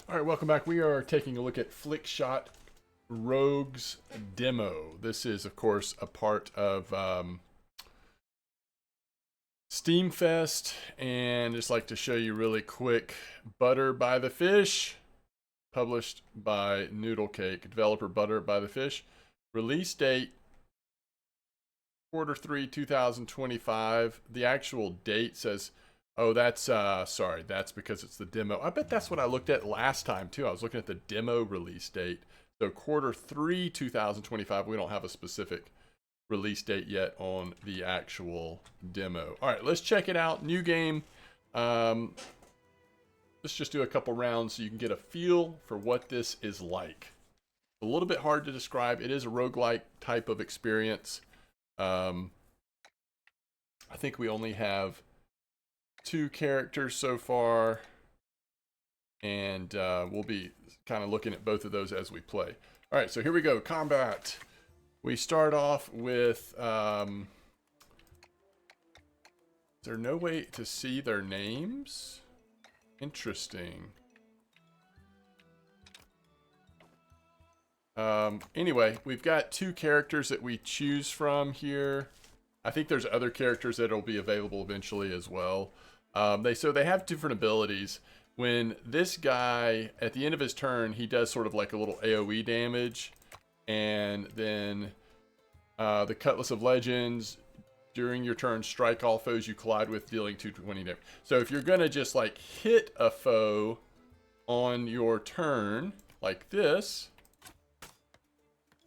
All right, welcome back. We are taking a look at Flickshot Rogues demo. This is, of course, a part of Steamfest, and just like to show you really quick, Butter by the Fish, published by Noodlecake, developer Butter by the Fish, release date Q3 2025. The actual date says, oh, that's sorry, that's because it's the demo. I bet that's what I looked at last time too. I was looking at the demo release date. So Q3 2025. We don't have a specific release date yet on the actual demo. All right, let's check it out. New game. Let's just do a couple rounds so you can get a feel for what this is like. A little bit hard to describe. It is a roguelike type of experience. I think we only have 2 characters so far, and we'll be kind of looking at both of those as we play. All right, so here we go. Combat. We start off with, is there no way to see their names? Interesting. Anyway, we've got 2 characters that we choose from here. I think there's other characters that will be available eventually as well. They have different abilities. When this guy, at the end of his turn, he does sort of like a little AoE damage. And then the Cutlass of Legends, during your turn, strike all foes you collide with, dealing 220 damage. So if you're going to just like hit a foe on your turn, like this,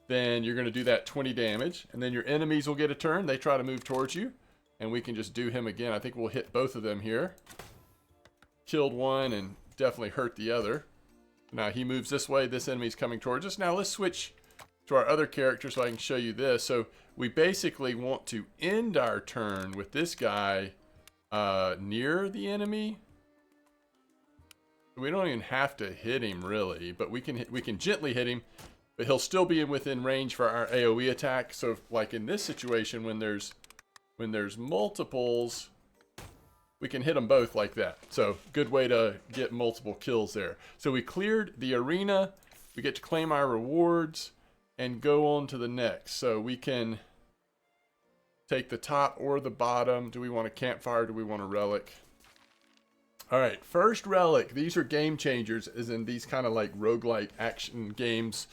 then you're going to do that 20 damage. And then your enemies will get a turn. They try to move towards you. And we can just do him again. I think we'll hit both of them here. Killed one and definitely hurt the other. Now he moves this way. This enemy's coming towards us. Now let's switch to our other character so I can show you this. So we basically want to end our turn with this guy near the enemy. We don't even have to hit him really, but we can gently hit him, but he'll still be within range for our AoE attack. So like in this situation, when there's multiples, we can hit them both like that. So good way to get multiple kills there. So we cleared the arena. We get to claim our rewards and go on to the next. So we can take the top or the bottom. Do we want a campfire? Do we want a relic? All right, first relic. These are game changers, as in these kind of like roguelike action games,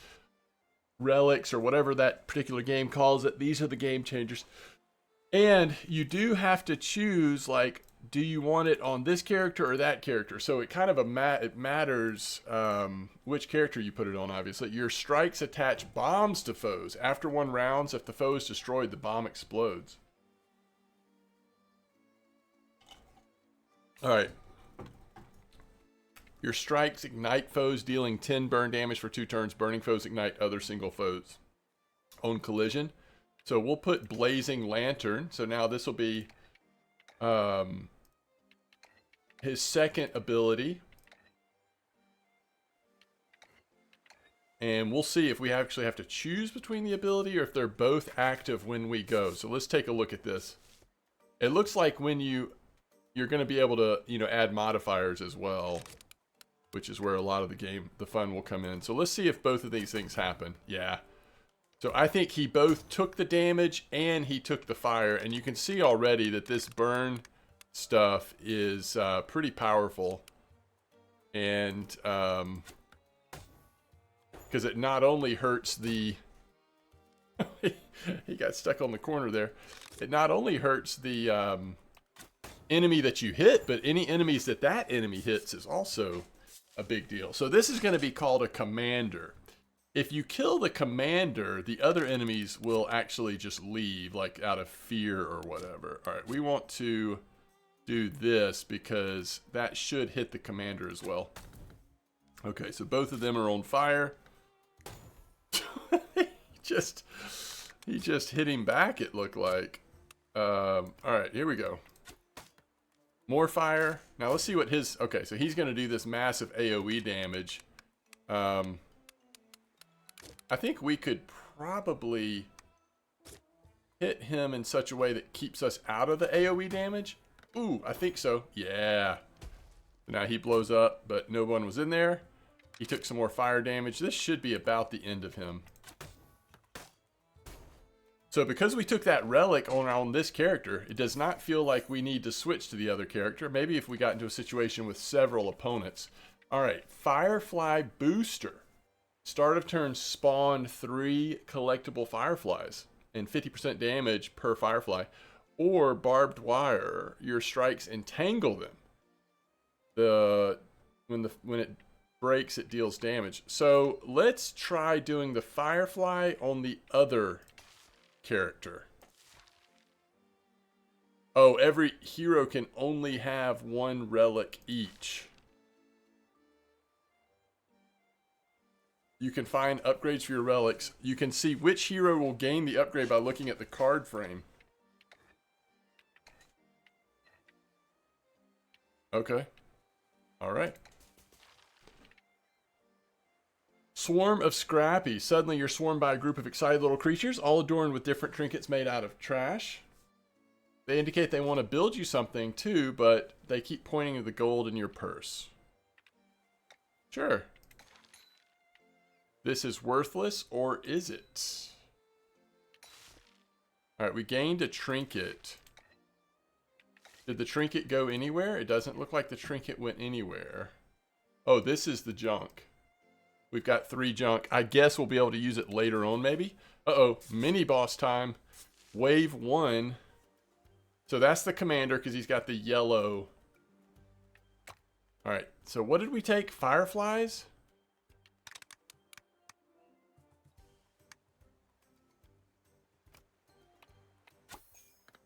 relics or whatever that particular game calls it. These are the game changers. And you do have to choose, like, do you want it on this character or that character? So it kind of it matters which character you put it on, obviously. Your strikes attach bombs to foes. After 1 round, if the foe is destroyed, the bomb explodes. All right. Your strikes ignite foes, dealing 10 burn damage for 2 turns. Burning foes ignite other single foes on collision. So we'll put Blazing Lantern. So now this will be his second ability. And we'll see if we actually have to choose between the ability or if they're both active when we go. So let's take a look at this. It looks like when you're going to be able to, add modifiers as well, which is where a lot of the fun will come in. So let's see if both of these things happen. Yeah. So I think he both took the damage and he took the fire. And you can see already that this burn stuff is pretty powerful. And because it not only hurts the... he got stuck on the corner there. It not only hurts the enemy that you hit, but any enemies that enemy hits is also a big deal. So this is going to be called a commander. If you kill the commander, the other enemies will actually just leave, like out of fear or whatever. All right, we want to do this because that should hit the commander as well. Okay, so both of them are on fire. he just hit him back, it looked like. All right, here we go. More fire. Now let's see what his... Okay, so he's going to do this massive AoE damage. I think we could probably hit him in such a way that keeps us out of the AoE damage. Ooh, I think so. Yeah. Now he blows up, but no one was in there. He took some more fire damage. This should be about the end of him. So because we took that relic on this character, it does not feel like we need to switch to the other character. Maybe if we got into a situation with several opponents. All right, Firefly Booster. Start of turn, spawn 3 collectible fireflies and 50% damage per firefly. Or barbed wire. Your strikes entangle them. When it breaks, it deals damage. So let's try doing the firefly on the other character. Oh, every hero can only have 1 relic each. You can find upgrades for your relics. You can see which hero will gain the upgrade by looking at the card frame. Okay. All right. Swarm of Scrappy. Suddenly you're swarmed by a group of excited little creatures, all adorned with different trinkets made out of trash. They indicate they want to build you something too, but they keep pointing to the gold in your purse. Sure. This is worthless, or is it? Alright, we gained a trinket. Did the trinket go anywhere? It doesn't look like the trinket went anywhere. Oh, this is the junk. We've got 3 junk. I guess we'll be able to use it later on, maybe. Uh-oh, mini boss time. Wave 1. So that's the commander, because he's got the yellow. Alright, so what did we take? Fireflies?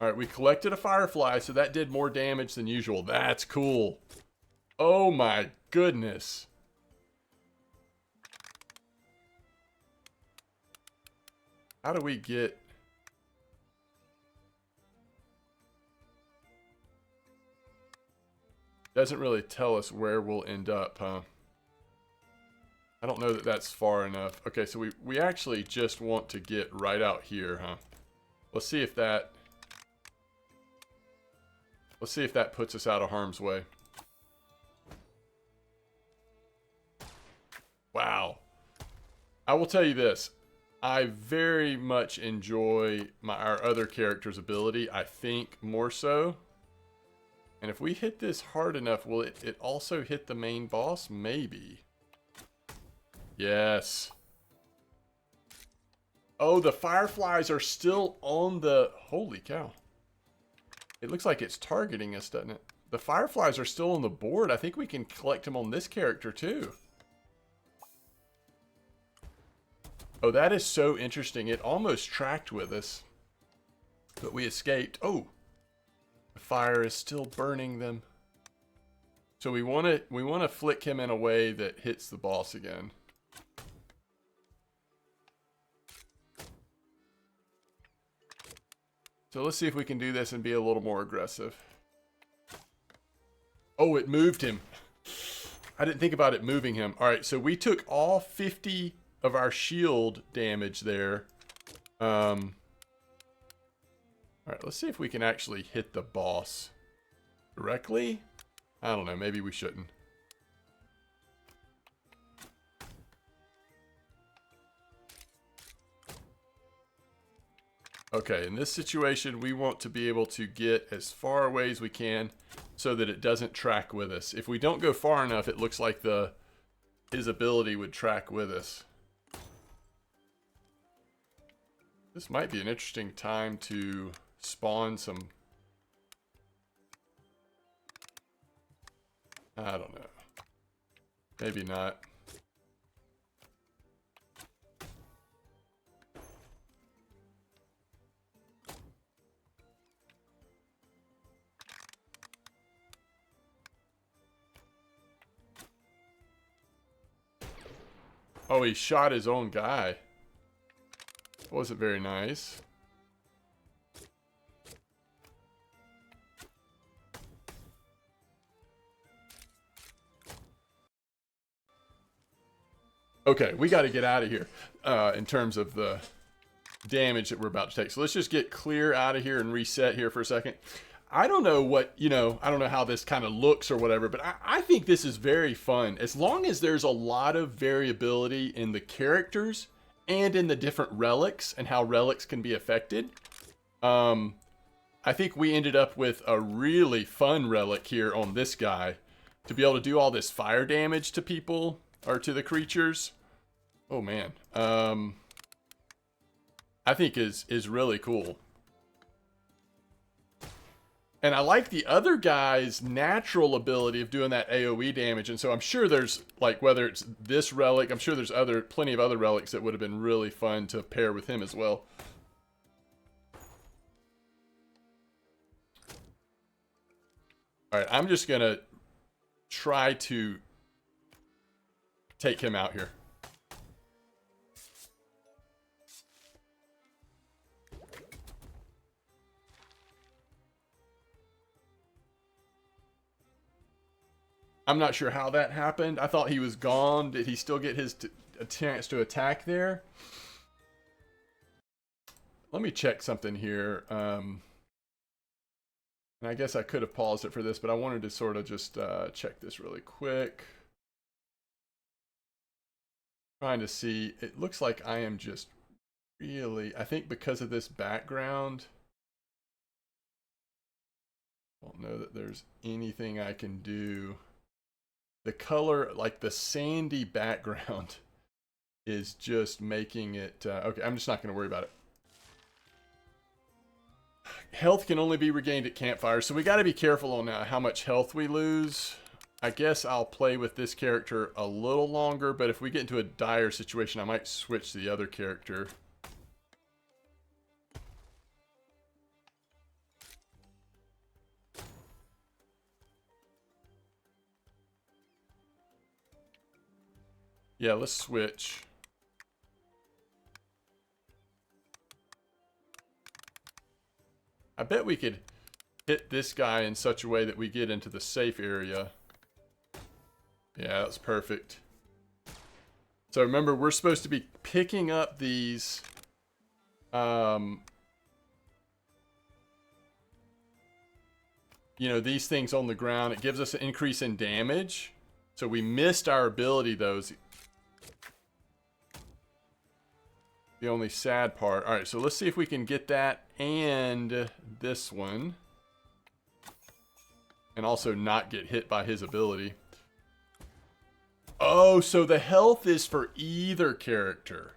Alright, we collected a firefly, so that did more damage than usual. That's cool. Oh my goodness. How do we get... Doesn't really tell us where we'll end up, huh? I don't know that that's far enough. Okay, so we actually just want to get right out here, huh? Let's see if that... Let's see if that puts us out of harm's way. Wow. I will tell you this. I very much enjoy our other character's ability. I think more so. And if we hit this hard enough, will it also hit the main boss? Maybe. Yes. Oh, the fireflies are still on the... Holy cow. It looks like it's targeting us, doesn't it? The fireflies are still on the board. I think we can collect them on this character too. Oh, that is so interesting. It almost tracked with us, but we escaped. Oh, the fire is still burning them. So we want to flick him in a way that hits the boss again. So let's see if we can do this and be a little more aggressive. Oh, it moved him. I didn't think about it moving him. All right, so we took all 50 of our shield damage there. All right, let's see if we can actually hit the boss directly. I don't know, maybe we shouldn't. Okay, in this situation, we want to be able to get as far away as we can so that it doesn't track with us. If we don't go far enough, it looks like his ability would track with us. This might be an interesting time to spawn some... I don't know. Maybe not. Oh, he shot his own guy. Wasn't very nice. Okay, we got to get out of here in terms of the damage that we're about to take. So let's just get clear out of here and reset here for a second. I don't know what, I don't know how this kind of looks or whatever, but I think this is very fun. As long as there's a lot of variability in the characters and in the different relics and how relics can be affected. I think we ended up with a really fun relic here on this guy to be able to do all this fire damage to people or to the creatures. Oh man. I think is really cool. And I like the other guy's natural ability of doing that AoE damage. And so I'm sure there's, like, whether it's this relic, I'm sure there's plenty of other relics that would have been really fun to pair with him as well. Alright, I'm just gonna try to take him out here. I'm not sure how that happened. I thought he was gone. Did he still get a chance to attack there? Let me check something here. And I guess I could have paused it for this, but I wanted to sort of just check this really quick. Trying to see. It looks like I am just really, I think because of this background, I don't know that there's anything I can do. The color, like the sandy background, is just making it... okay, I'm just not going to worry about it. Health can only be regained at campfire, so we got to be careful on how much health we lose. I guess I'll play with this character a little longer, but if we get into a dire situation, I might switch to the other character. Yeah, let's switch. I bet we could hit this guy in such a way that we get into the safe area. Yeah, that's perfect. So remember, we're supposed to be picking up these... these things on the ground. It gives us an increase in damage. So we missed our ability, though. The only sad part. Alright, so let's see if we can get that and this one. And also not get hit by his ability. Oh, so the health is for either character.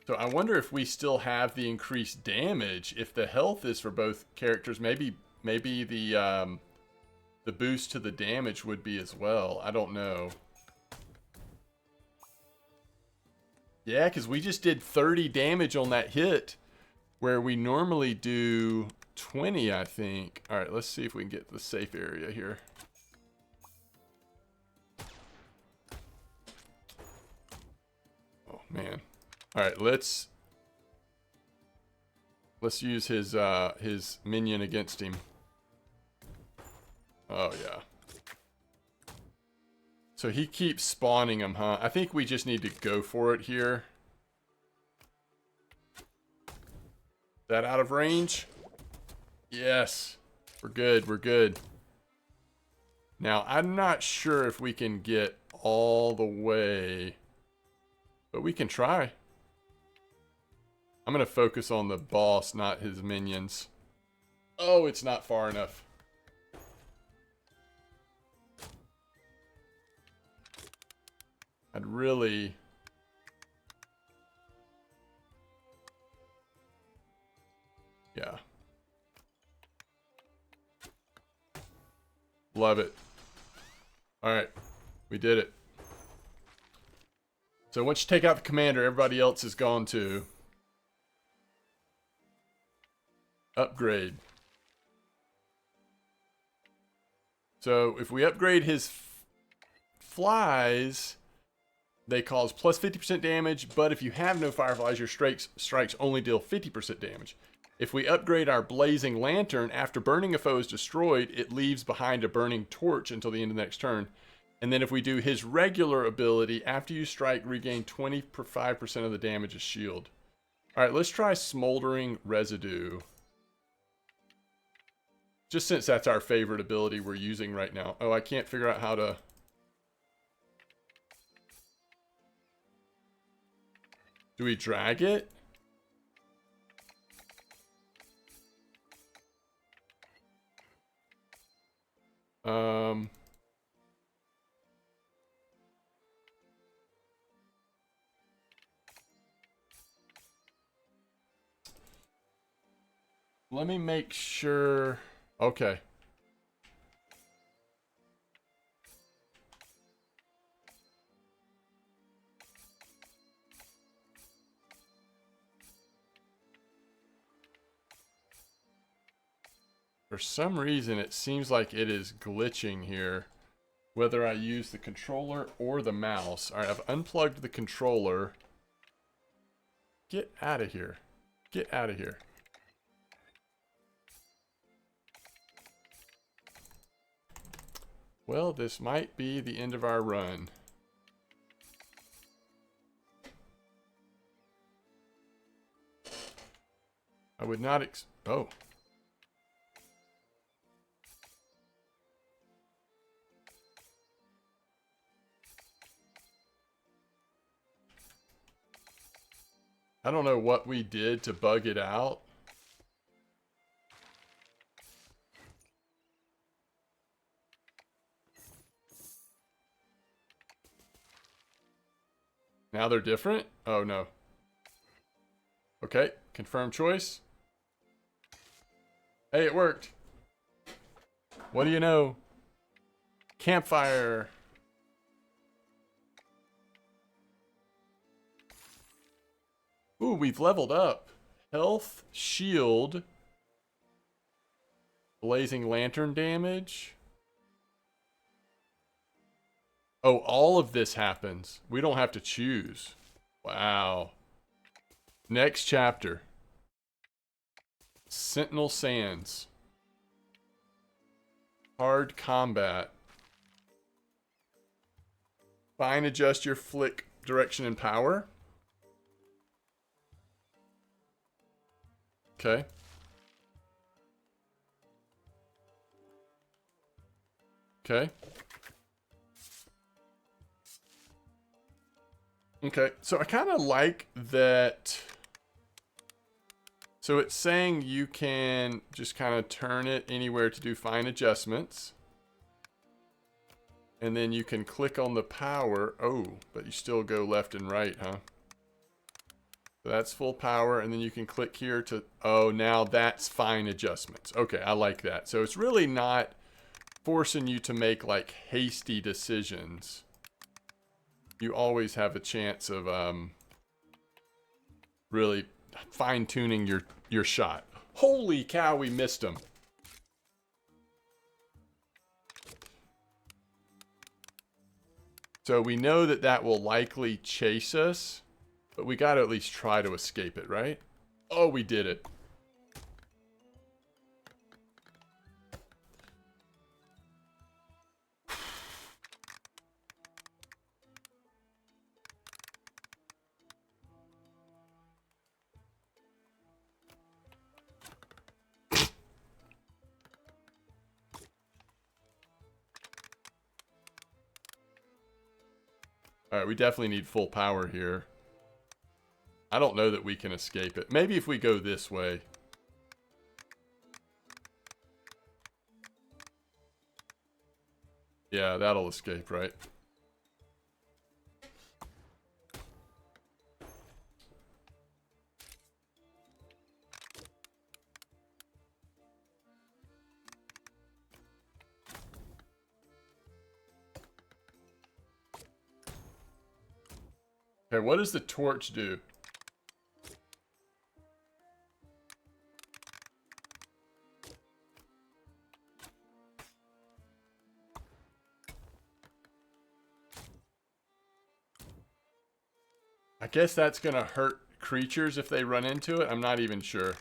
So I wonder if we still have the increased damage. If the health is for both characters, maybe the boost to the damage would be as well. I don't know. Yeah, because we just did 30 damage on that hit, where we normally do 20, I think. All right, let's see if we can get to the safe area here. Oh, man. All right, let's use his minion against him. Oh, yeah. So he keeps spawning them, huh? I think we just need to go for it here. Is that out of range? Yes. We're good, we're good. Now, I'm not sure if we can get all the way, but we can try. I'm going to focus on the boss, not his minions. Oh, it's not far enough. I'd really... Yeah. Love it. Alright. We did it. So once you take out the commander, everybody else is gone too. Upgrade. So if we upgrade his flies... They cause plus 50% damage, but if you have no fireflies, your strikes only deal 50% damage. If we upgrade our blazing lantern, after burning a foe is destroyed, it leaves behind a burning torch until the end of the next turn. And then if we do his regular ability, after you strike, regain 25% of the damage as shield. All right, let's try Smoldering Residue. Just since that's our favorite ability we're using right now. Oh, I can't figure out how to... Do we drag it? Let me make sure. Okay. For some reason, it seems like it is glitching here. Whether I use the controller or the mouse. Alright, I've unplugged the controller. Get out of here. Get out of here. Well, this might be the end of our run. I would not oh. I don't know what we did to bug it out. Now they're different? Oh, no. Okay, confirm choice. Hey, it worked. What do you know? Campfire. Ooh, we've leveled up. Health, shield, blazing lantern damage. Oh, all of this happens. We don't have to choose. Wow. Next chapter. Sentinel Sands. Hard combat. Fine, adjust your flick direction and power. Okay. Okay. Okay, so I kind of like that. So it's saying you can just kind of turn it anywhere to do fine adjustments. And then you can click on the power. Oh, but you still go left and right, huh? So that's full power, and then you can click here to, oh, now that's fine adjustments. Okay, I like that. So it's really not forcing you to make like hasty decisions. You always have a chance of really fine-tuning your shot. Holy cow, we missed him. So we know that that will likely chase us, but we got to at least try to escape it, right? Oh, we did it. Alright, we definitely need full power here. I don't know that we can escape it. Maybe if we go this way. Yeah, that'll escape, right? Okay, what does the torch do? I guess that's gonna hurt creatures if they run into it. I'm not even sure.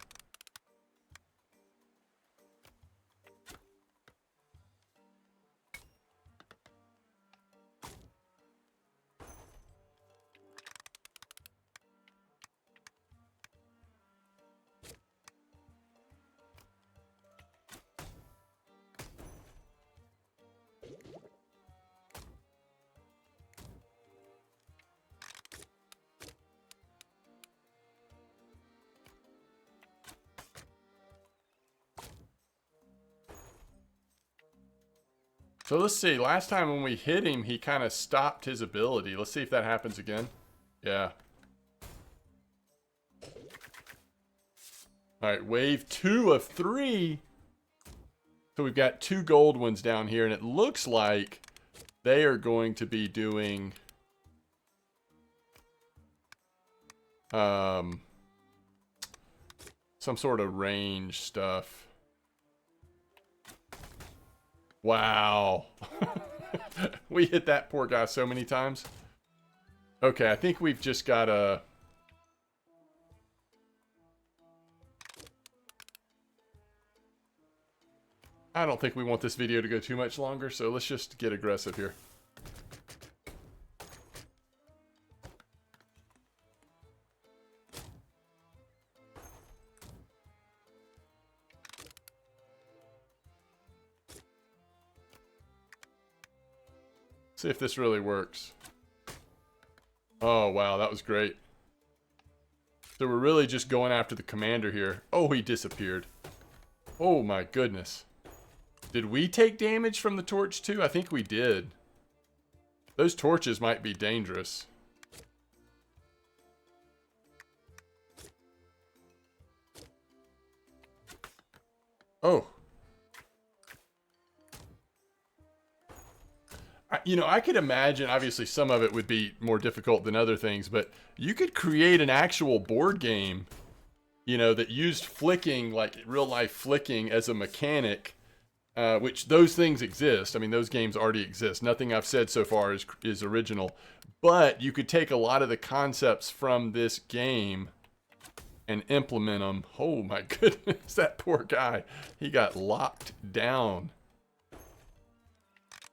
So let's see. Last time when we hit him, he kind of stopped his ability. Let's see if that happens again. Yeah. All right, wave 2 of 3. So we've got 2 gold ones down here, and it looks like they are going to be doing some sort of range stuff. Wow. We hit that poor guy so many times. Okay, I think we've just got to... I don't think we want this video to go too much longer, so let's just get aggressive here. See if this really works. Oh, wow, that was great. So we're really just going after the commander here. Oh, he disappeared. Oh, my goodness. Did we take damage from the torch too? I think we did. Those torches might be dangerous. Oh. You know, I could imagine, obviously some of it would be more difficult than other things, but you could create an actual board game, you know, that used flicking, like real life flicking as a mechanic, which those things exist. I mean, those games already exist. Nothing I've said so far is original, but you could take a lot of the concepts from this game and implement them. Oh my goodness, that poor guy. He got locked down.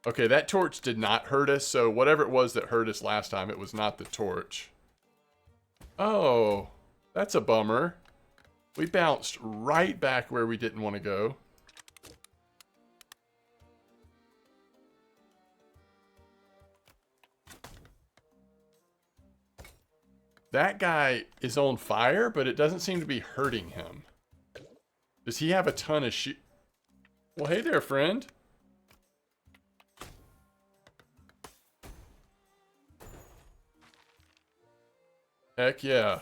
Okay, that torch did not hurt us, so whatever it was that hurt us last time, it was not the torch. Oh, that's a bummer. We bounced right back where we didn't want to go. That guy is on fire, but it doesn't seem to be hurting him. Does he have a ton of shit? Well, hey there, friend. Heck yeah.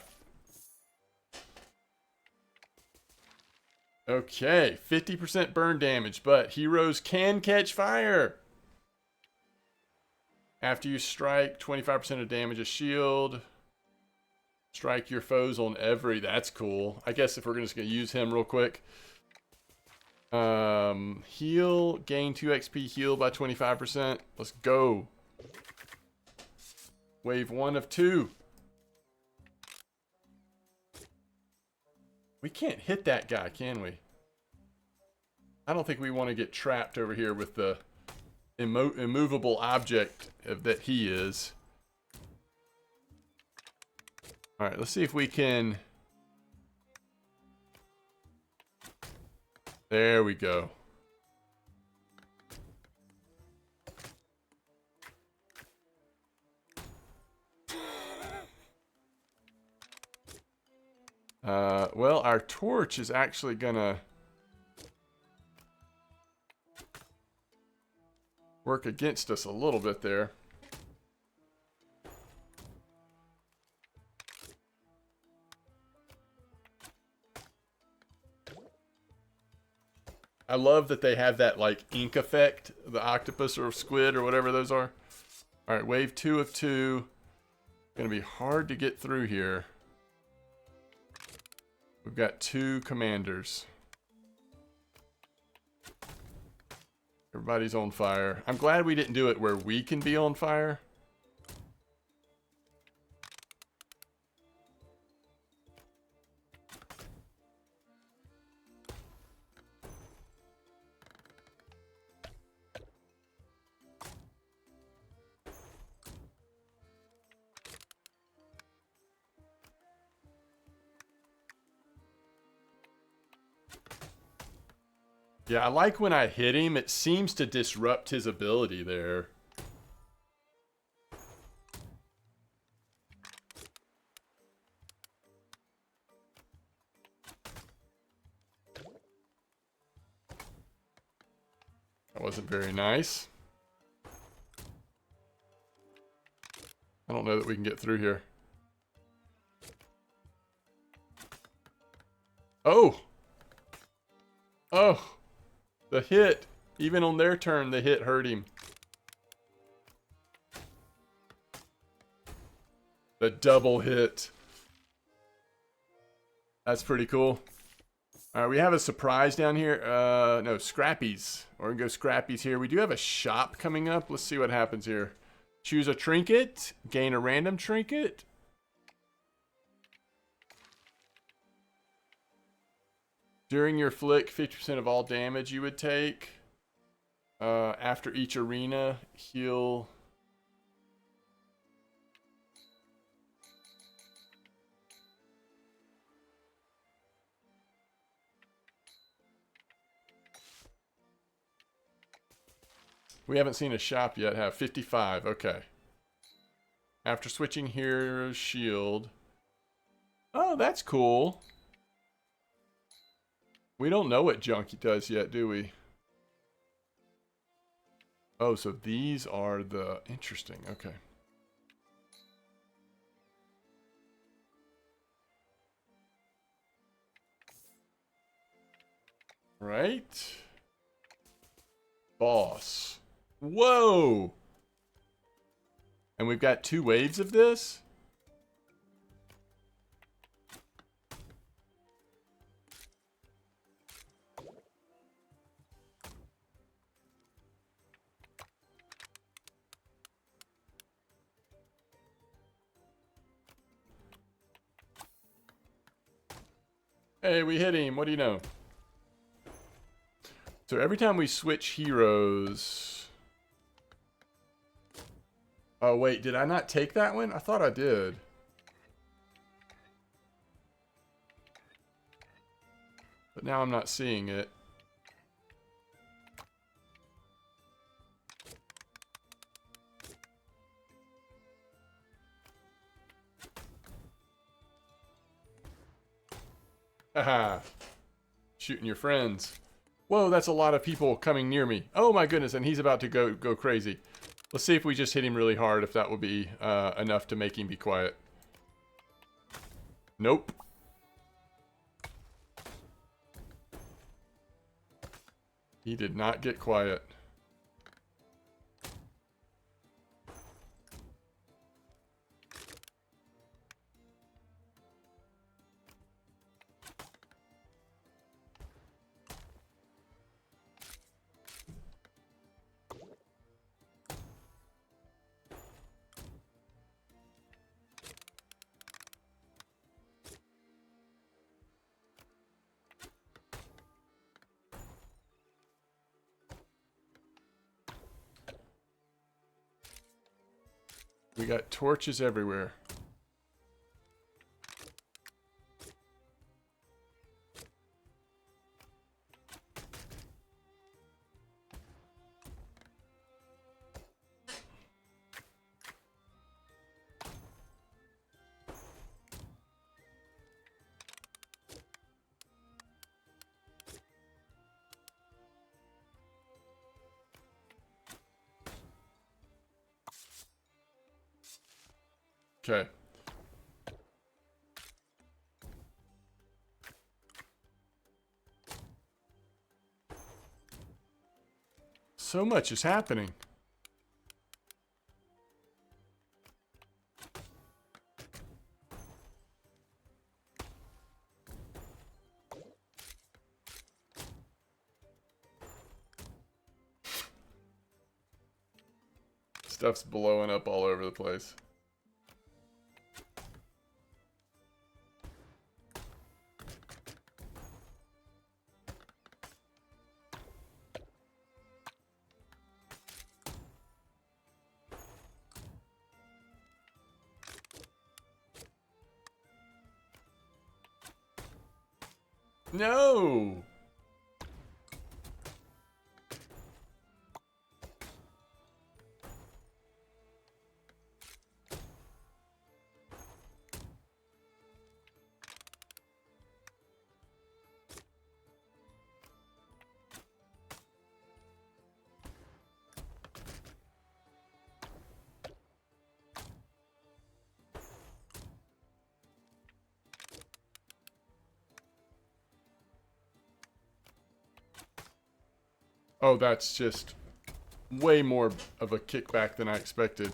Okay, 50% burn damage, but heroes can catch fire. After you strike, 25% of damage a shield. Strike your foes on every... That's cool. I guess if we're just going to use him real quick. Heal. Gain 2 XP heal by 25%. Let's go. Wave 1 of 2. We can't hit that guy, can we? I don't think we want to get trapped over here with the immovable object that he is. Alright, let's see if we can... There we go. Well, our torch is actually gonna work against us a little bit there. I love that they have that like ink effect, the octopus or squid or whatever those are. All right, wave 2 of 2. Gonna be hard to get through here. We've got 2 commanders. Everybody's on fire. I'm glad we didn't do it where we can be on fire. Yeah, I like when I hit him, it seems to disrupt his ability there. That wasn't very nice. I don't know that we can get through here. Oh! Oh! The hit! Even on their turn, the hit hurt him. The double hit. That's pretty cool. Alright, we have a surprise down here. No, Scrappies. We're gonna go Scrappies here. We do have a shop coming up. Let's see what happens here. Choose a trinket. Gain a random trinket. During your flick, 50% of all damage you would take. After each arena, heal. We haven't seen a shop yet, have 55, okay. After switching hero's shield. Oh, that's cool. We don't know what Junkie does yet, do we? Oh, so these are the... Interesting, okay. Right. Boss. Whoa! And we've got 2 waves of this? Hey, we hit him. What do you know? So every time we switch heroes... Oh, wait. Did I not take that one? I thought I did. But now I'm not seeing it. Haha. Shooting your friends. Whoa, that's a lot of people coming near me. Oh my goodness, and he's about to go crazy. Let's see if we just hit him really hard, if that will be enough to make him be quiet. Nope. He did not get quiet. We got torches everywhere. Okay. So much is happening. Stuff's blowing up all over the place. No! Oh, that's just way more of a kickback than I expected.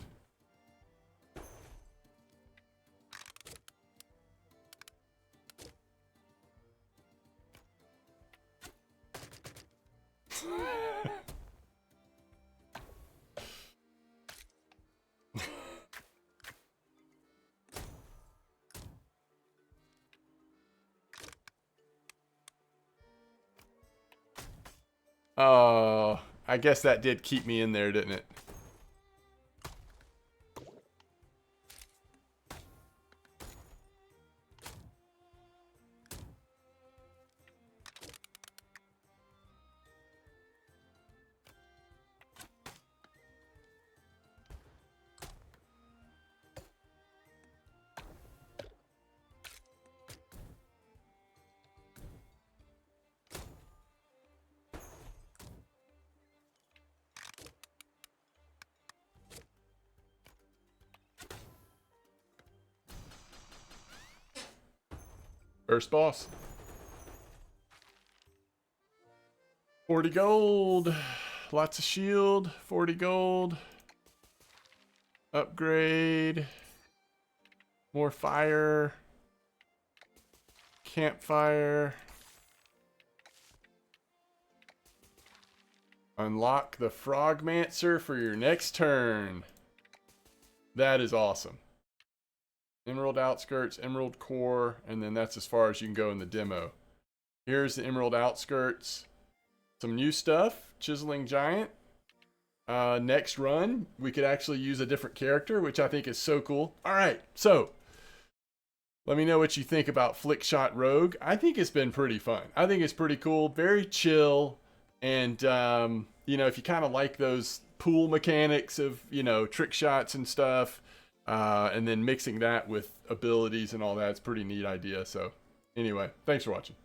Oh, I guess that did keep me in there, didn't it? First boss. 40 gold. Lots of shield. 40 gold. Upgrade. More fire. Campfire. Unlock the Frogmancer for your next turn. That is awesome. Emerald Outskirts, Emerald Core, and then that's as far as you can go in the demo. Here's the Emerald Outskirts. Some new stuff. Chiseling Giant. Next run, we could actually use a different character, which I think is so cool. Alright, so let me know what you think about Flickshot Rogue. I think it's been pretty fun. I think it's pretty cool. Very chill. And, you know, if you kind of like those pool mechanics of, you know, trick shots and stuff, and then mixing that with abilities and all that, it's a pretty neat idea. So anyway, thanks for watching.